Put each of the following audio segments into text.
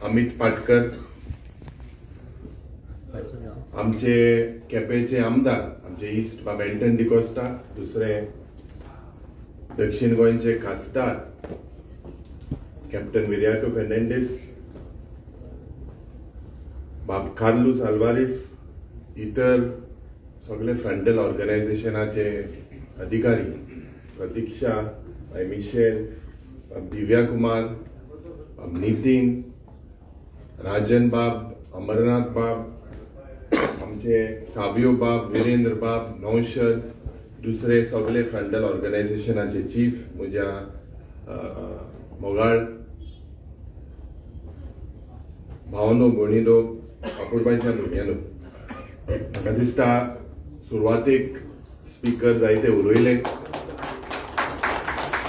अमित पाटकर, आमचे केपेंचे आमदार, आमचे ईस्ट बेंटन डिकोस्टा, दुसरे दक्षिण गोंयचे खासदार कॅप्टन विरियाटो फेर्नांडीस, बाब कार्लोस आल्वारेस, इतर सगळे फ्रंटल ऑर्गनायझेशनाचे अधिकारी, प्रतीक्षा, मिशेल, दिव्या कुमार, नितीन, राजन बाब, अमरनाथ बाब, आमचे सावियो बाब, वीरेंद्र बाब, नौशद, दुसरे सगळे फ्रंटल ऑर्गनायझेशनाचे चीफ, म्हज्या मोगाळ भावनो भणिनो आपुरबायच्या भुरग्यांनो, म्हाका दिसता सुरवातेक स्पीकर जायते उलयले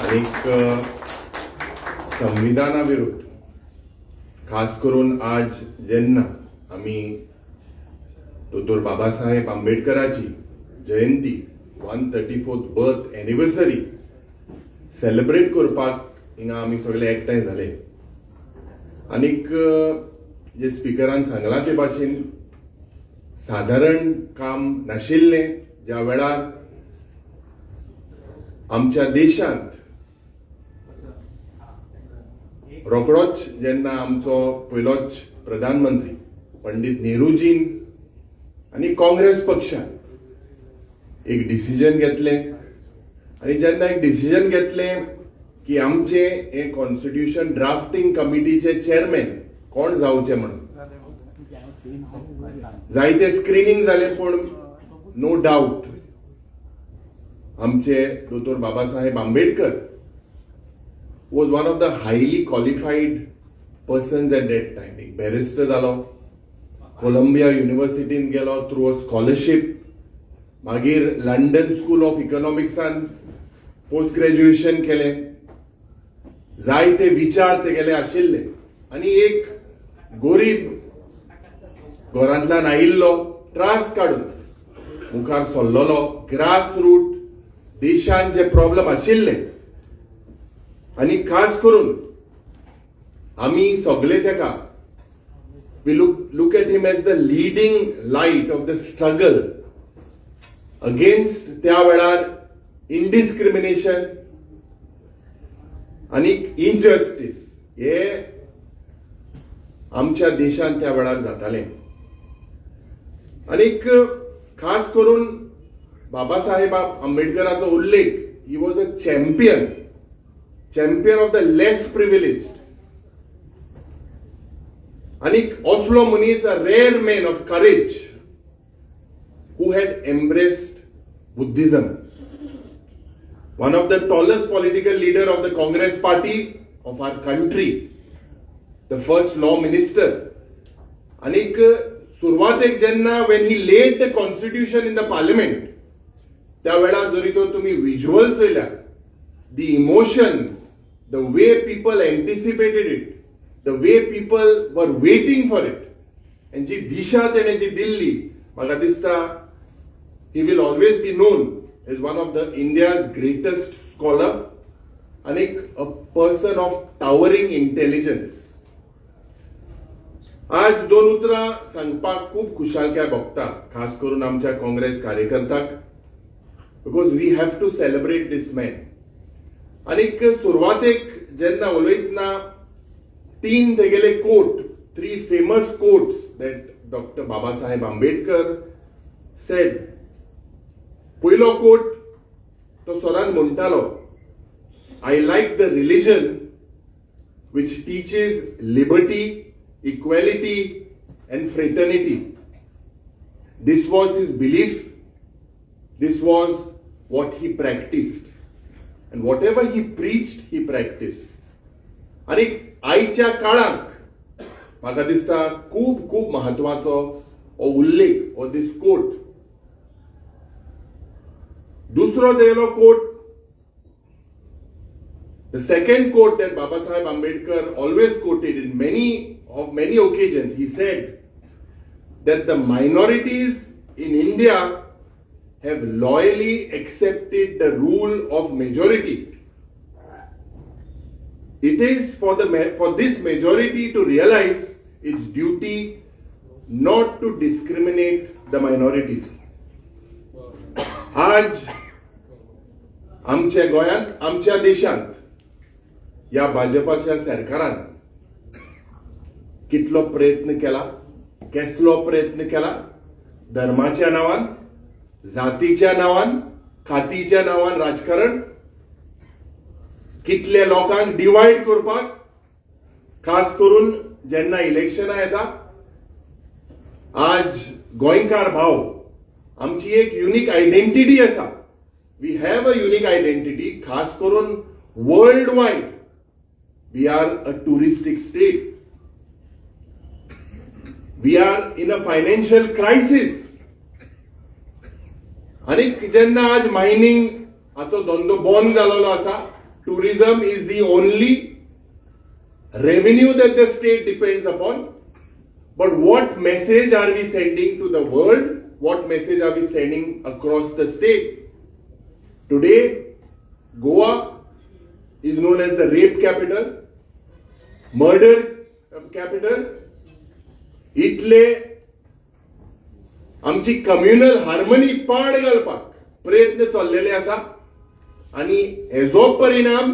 आनीक संविधाना विरुद्ध खास करून आज जेन्ना आमी दोतोर बाबासाहेब आंबेडकराची जयंती 134th बर्थ एनिवर्सरी सेलिब्रेट करपाक हिंगा आमी सगळे एकठांय झाले आनीक जे स्पीकरान सांगला ते भाशेन साधारण काम नाशिल्लें ज्या वेळार आमच्या देशांत रोकडोच जेन्ना आमचो पयलोच प्रधानमंत्री पंडित नेहरूजीन आनी काँग्रेस पक्षान एक डिसिजन घेतलें आनी जेन्ना एक डिसिजन घेतलें की आमचे हे कॉन्स्टिट्यूशन ड्राफ्टिंग कमिटीचे चेअरमॅन कोण जावचे म्हणून जायते स्क्रीनिंग जाले पण नो डाऊट आमचे दोतोर Babasaheb Ambedkar was one of the highly qualified persons at that time. एक बॅरिस्टर जालो, कोलंबिया युनिव्हर्सिटीन गेलो थ्रू अ स्कॉलरशिप, मागीर लंडन स्कूल ऑफ इकॉनॉमिक्सान पोस्ट ग्रॅज्युएशन केलें, जायते विचार तेगेले आशिल्ले आनी एक गरीब घरांतल्यान आयिल्लो त्रास काडून मुखार सरलोलो, ग्रास रूट देशांत जे प्रॉब्लेम आशिल्ले आनी खास करून आमी सगळे तेका we look at him as the leading light of the struggle against त्या वेळार इनडिस्क्रिमिनेशन आनी इनजस्टिस हे आमच्या देशांत त्या वेळार जाताले आनीक खास करून बाबासाहेब आंबेडकराचो उल्लेख he was a champion of the less privileged आनीक असलो मनीस a rare man of courage who had embraced Buddhism, one of the tallest political leader of the Congress party of our country, the first law minister आनीक सुरवातेक जेन्ना when he led the constitution in the parliament त्या वेळार जरी तो तुम्ही visual चयल्यार the emotions, the way people anticipated it, the way people were waiting for it, and जी दिशा तेणे जी दिल्ली, म्हाका दिसता he will always be known as one of the India's greatest scholar and a person of towering intelligence. आज दोन उतरां सांगपाक खूब खुशालकाय भोगता, खास करून आमच्या Congress कार्यकर्त्यांक, because we have to celebrate this man. आनीक सुरवातेक जेन्ना उलयतना तीन तेगेले quote, 3 famous quotes that Dr. Babasaheb Ambedkar said. पयलो कोट तो सदांच म्हणटालो, I like the religion which teaches liberty, equality and fraternity. This was his belief. This was what he practiced. And whatever he preached, he practiced. आणि आयच्या काळाक म्हाका दिसता खूब खूब महत्वाचो हो उल्लेख हो दिस कोट. दुसरो तेगेलो coat, the second quote that Baba Saheb Ambedkar always quoted in many occasions, he said that the minorities in India have loyally accepted the rule of majority. it is for this majority to realize its duty not to discriminate the minorities. आज आमच्या गोंयांत आमच्या देशांत या भाजपाच्या सरकारान कितलो प्रयत्न केला, कसलो प्रयत्न केला, धर्माच्या नावान, जातीच्या नावान, खातीच्या नावान राजकारण, कितले लोकांक डिवाइड करपाक, खास करून जेन्ना इलेक्शनां येता. आज गोंयकार भाव आमची एक युनिक आयडेंटिटी आसा. We have a unique identity. खास करून world wide we are a touristic state. We are in a financial crisis. आणि जेन्ना आज मायनिंग हाचो धंदो बंद जाल्लो आसा, tourism is the only revenue that the state depends upon. But what message are we sending to the world? What message are we sending across the state? Today, Goa is known as the rape capital, murder capital. इतले आमची communal harmony पाड घालपाक प्रयत्न चाललेले आसा. आणि हेजो परिणाम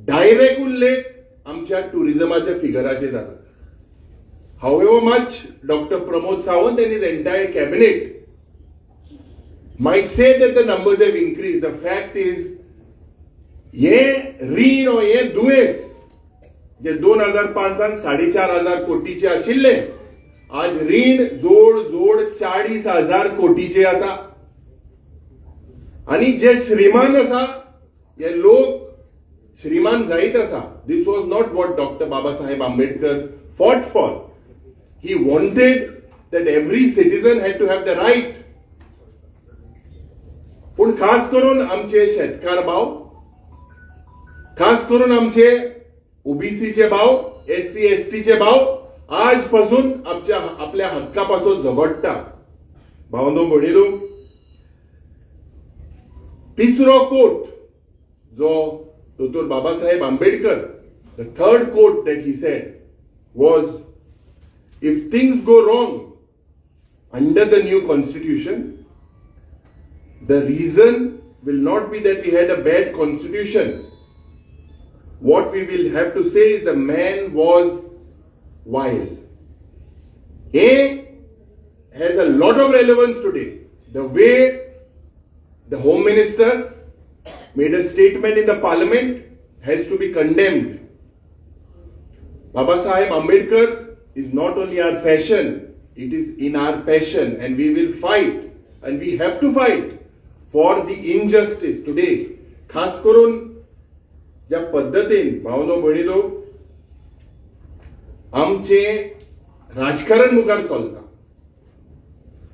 डायरेक्ट उल्लेख आमच्या टुरिझमाच्या फिगराचेर जाता. However much Dr. Pramod Sawant and his entire cabinet might say that the numbers have increased, the fact is हे रीण हो हे दुयेस जे 2005 4,500 कोटीचे आशिल्ले, आज रीण जोड 40,000 कोटीचे आसा. आणि जे श्रीमान आसा हे लोक श्रीमान जायत आसा. This was not what doctor Babasaheb Ambedkar fought for. He wanted that every citizen had to have the right. पण खास करून आमचे शेतकार भाव, खास करून आमचे ओबीसीचे भाव, एससी एसटीचे भाव आजपासून आपल्या हक्कापासून झगडटा. भावंदो भयणींनो, तिसरो कोट जो doctor Babasaheb Ambedkar, the third quote that he said was, if things go wrong under the new constitution, the reason will not be that we had a bad constitution. What we will have to say is the man was wild. A has a lot of relevance today. The way the Home Minister made a statement in the Parliament has to be condemned. Baba Sahib Ambedkar is not only our fashion, it is in our passion, and we will fight, and we have to fight for the injustice today. खास करून ज्या पद्धतीन भावनो भयणींनो आमचे राजकारण मुखार चलता,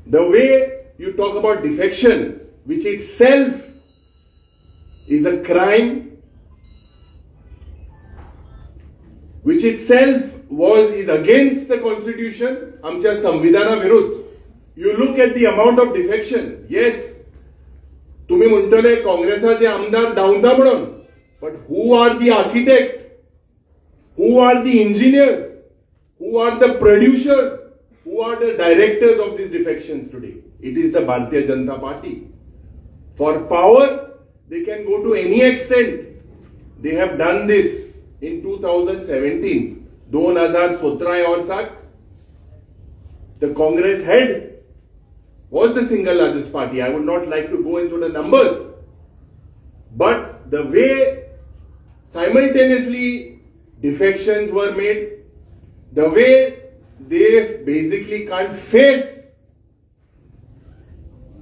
the way you talk about defection, which itself is a crime, which itself is against the constitution, आमच्या संविधाना विरुद्ध. You look at the amount of defection. Yes, तुम्ही म्हणटले काँग्रेसाचे आमदार धांवता म्हणून, but who are the architect? Who are the engineers? Who are the producers? Who are the directors of these defections today? It is the Bharatiya Janata Party. For power, they can go to any extent. They have done this in 2017. 2017 और साक, the Congress head was the single largest party. I would not like to go into the numbers, but the way simultaneously defections were made, the way they basically can't face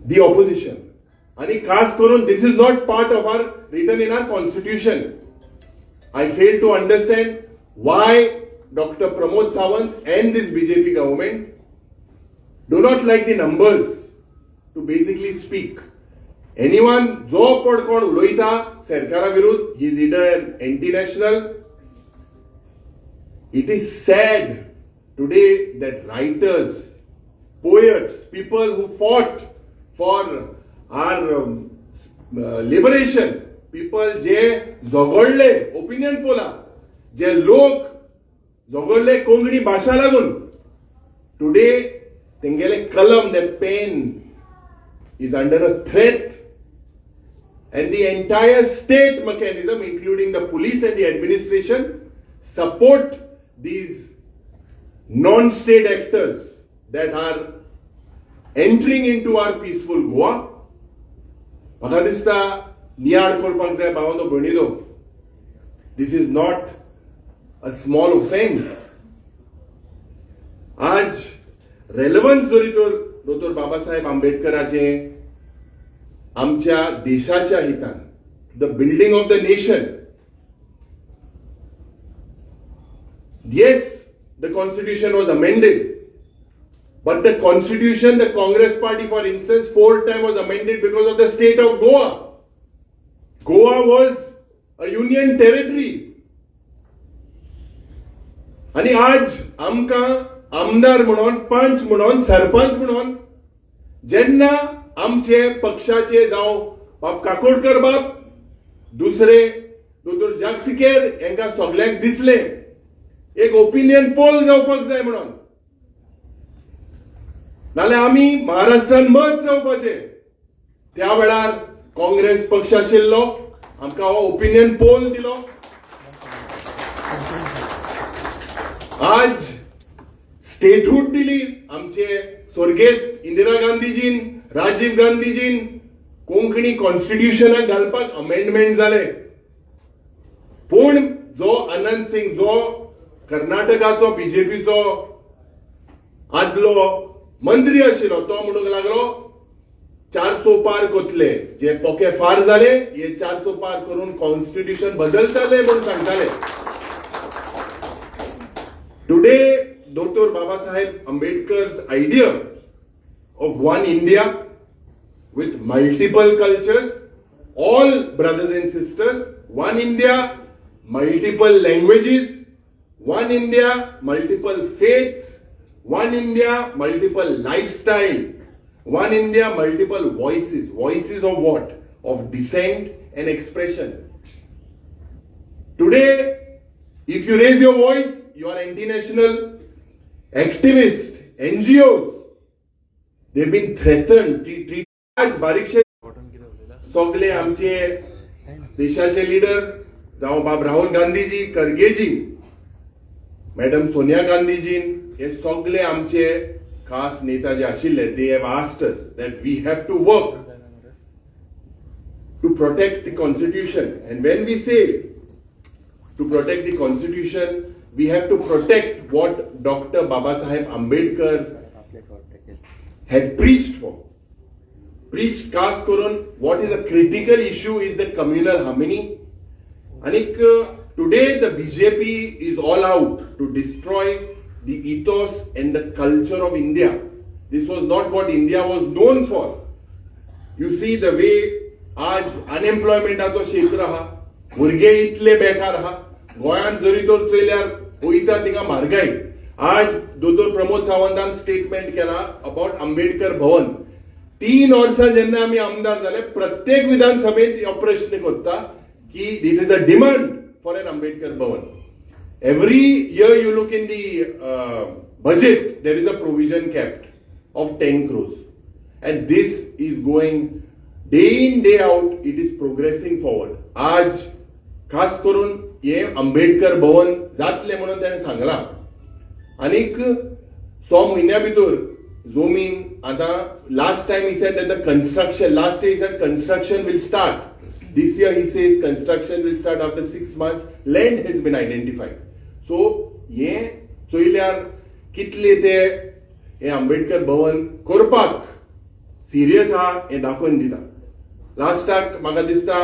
the opposition. And खास करून, this is not part of our written in our constitution. I fail to understand why Dr. Pramod Sawant and this BJP government do not like the numbers to basically speak. Anyone जो पडकोण उलयता सरकारा विरुद्ध, he is either an anti-national. It is sad today that writers, poets, people who fought for our liberation people जे झगडले opinion पोला जे लोक झगडले कोंकणी भाषा लागून टुडे तेंगेले कलम the pen is under a threat and the entire state mechanism including the police and the administration support these non-state actors that are entering into our peaceful Goa. म्हाका दिसता नियाळ करपाक जाय भावनो भणिलो. This is not a small offense. आज relevance जरी तर डॉक्टर बाबासाहेब आंबेडकराचे आमच्या देशाच्या हितान the building of the nation. Yes the constitution was amended but the constitution, the Congress party for instance 4 times was amended because of the state of Goa. Goa was a union territory. आणि आज आमका आमदार म्हणून पंच म्हणून सरपंच म्हणून जेन्ना आमचे पक्षाचे जावं बाप काकोडकर बाप दुसरे दोतोर जागसिकेर यांका सगळ्यांक दिसले एक ओपिनियन पोल जावपाक जाय म्हणून नाल्यार आमी महाराष्ट्रान मत जावपाचे. त्या वेळार काँग्रेस पक्ष आशिल्लो आमकां हो ओपिनियन पोल दिलो. आज स्टेटहूड दिली आमचे स्वर्गेस्त इंदिरा गांधीजीन राजीव गांधीजीन कोंकणी कॉन्स्टिट्यूशनाक घालपाक अमेंडमेंट जाले. पूण जो आनंद सिंग जो कर्नाटकाचो बीजेपीचो आदलो मंत्री आशिल्लो तो म्हणूंक लागलो 400 पार कोतले जे पोके फार जाले हे 400 पार करून कॉन्स्टिट्यूशन बदलताले म्हणून सांगताले. Today Dr. Babasaheb Ambedkar's idea of one India with multiple cultures, all brothers and sisters, one India, multiple languages, one India, multiple faiths, one India, multiple lifestyle, one India, multiple voices. Voices of what? Of dissent and expression. Today, if you raise your voice, you are anti-national. Activists, NGOs, they've been threatened. आज बारीकशे सगळे आमचे देशाचे leader जावं बाब Rahul Gandhiji खरगेजी madam Sonia गांधीजीन हे सगळे आमचे खास नेता जे आशिल्ले they have asked us that we have to work to protect the constitution. And when we say to protect the constitution, we have to protect what Dr. Babasaheb Ambedkar had preached for. Preached खास करून what is a critical issue is the communal harmony. And today the BJP is all out to destroy the ethos and the culture of India. This was not what India was known for. You see the way आज unemployment क्षेत्र आहा भुरगे इतले बेकार आहा गोंयांत जरी तर चयल्यार वयता थिंगा म्हारगाय. आज दोतोर प्रमोद सावंतान स्टेटमेंट केला अबाउट आंबेडकर भवन. 3 वर्सां जेन्ना आमी आमदार जाले प्रत्येक विधानसभेत हो प्रश्न करता की it is a demand for an Ambedkar Bhavan. Every year you look in the budget there is a provision kept of 10 crores and this is going day in day out. It is progressing forward. आज खास करून हे आंबेडकर भवन जातले म्हणून ताणें सांगला. आनीक 6 म्हयन्या भितर जमीन आता last time he said that the construction last year he said construction will start. This year he says construction will start after 6 months. Land has been identified. So हे चोयल्यार कितले ते हे आंबेडकर भवन करपाक सिरियस आहा हे दाखोवन दिता. लास्टाक म्हाका दिसता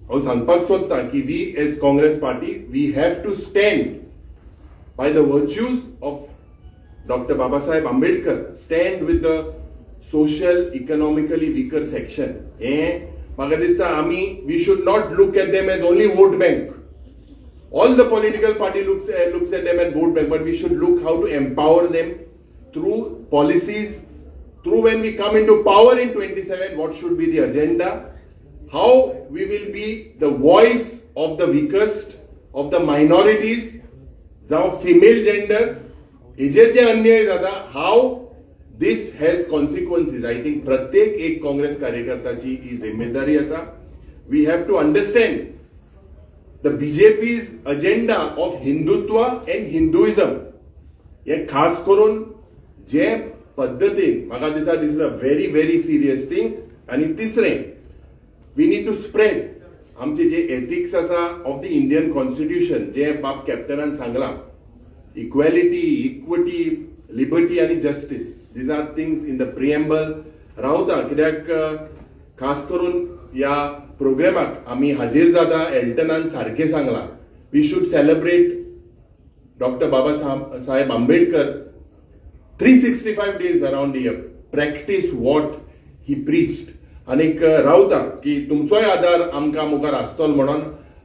हांव सांगपाक सोदता की we as Congress party we have to stand by the virtues of Dr. Babasaheb Ambedkar, stand with the social, economically weaker section. म्हाका दिसता आमी we should not look at them as only vote bank. All the political party looks at them as vote bank, but we should look how to empower them through policies, through when we come into power in 27, what should be the agenda, how we will be the voice of the weakest, of the minorities, जावं female gender, हेजेर जे अन्याय जाता, how this has consequences. I think प्रत्येक एक काँग्रेस कार्यकर्त्याची ही जिम्मेदारी आसा. We have to understand the BJP's agenda of Hindutva and Hinduism. हे खास करून जे पद्धतीन म्हाका दिसता this is a very very serious thing. आणि तिसरें, वी नीड टू स्प्रेड आमचे जे एथिक्स आसा ऑफ द इंडियन कॉन्स्टिट्यूशन, जे बाब कॅप्टनान सांगला, इक्वॅलिटी, इक्विटी, लिबर्टी आणि justice, these are things in the preamble रावता. कित्याक खास करून ह्या प्रोग्रामाक आमी हाजीर जाता, एल्टनान सारकें सांगला, we should celebrate doctor Babasaheb Ambedkar 365 days around the year, practice what he preached. आनीक रावता की तुमचोय आदार आमकां मुखार आसतलो म्हणून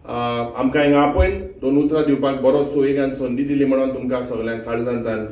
आमकां हिंगा आपयन 2 उतरां दिवपाक बरो सोयेग आनी संदी दिली म्हणून तुमकां सगळ्यांक काळजांतल्यान